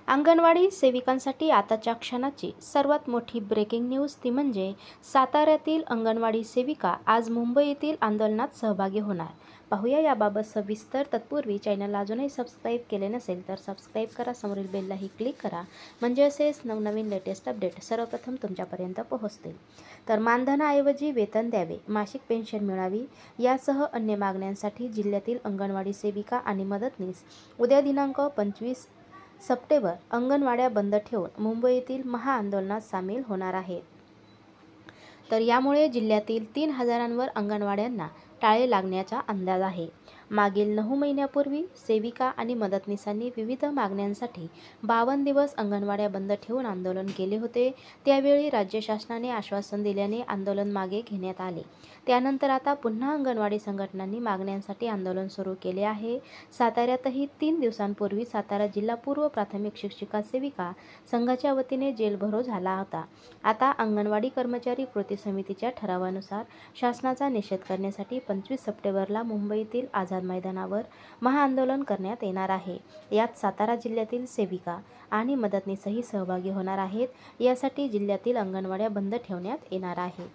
अंगणवाडी सेविकांसाठी आताच्या क्षणाची सर्वात मोठी ब्रेकिंग न्यूज ती म्हणजे साताऱ्यातील अंगणवाडी सेविका आज मुंबई येथील आंदोलनात सहभागी होणार। पाहूया याबाबत सविस्तर। तत्पूर्वी चॅनलला अजूनही सबस्क्राईब केले नसेल तर सबस्क्राईब करा, समोरील बेललाही क्लिक करा, म्हणजे असेच नवनवीन लेटेस्ट अपडेट सर्वप्रथम तुमच्यापर्यंत पोहोचतील। तर मानधनाऐवजी वेतन द्यावे, मासिक पेन्शन मिळावी यासह अन्य मागण्यांसाठी जिल्ह्यातील अंगणवाडी सेविका आणि मदतनीस उद्या दिनांक 25 सप्टेंबर अंगणवाड्या बंद ठेवून मुंबईतील महाआंदोलनात सामील होणार आहेत। तर यामुळे जिल्ह्यातील 3000वर अंगणवाड्यांना टाळे लागण्याचा अंदाज आहे। मागील 9 महिन्यापूर्वी सेविका आणि मदतनीसांनी विविध मागण्यांसाठी 52 दिवस अंगणवाड्या बंद ठेवून आंदोलन केले होते। त्यावेळी राज्य शासनाने आश्वासन दिल्याने आंदोलन मागे घेण्यात आले। त्यानंतर आता पुन्हा अंगणवाडी संघटनांनी मागण्यांसाठी आंदोलन सुरू केले आहे। साताऱ्यातही 3 दिवसांपूर्वी सातारा जिल्हा पूर्व प्राथमिक शिक्षिका सेविका संघाच्या वतीने जेलभरो झाला होता। आता अंगणवाडी कर्मचारी कृती समितीच्या ठरावानुसार शासनाचा निषेध करण्यासाठी 25 सप्टेंबरला मुंबईतील आझाद मैदानावर महाआंदोलन करण्यात येणार आहे। यात सातारा जिल्ह्यातील सेविका आणि मदतनीसही सहभागी होणार आहेत। यासाठी जिल्ह्यातील अंगणवाड्या बंद ठेवण्यात येणार आहेत।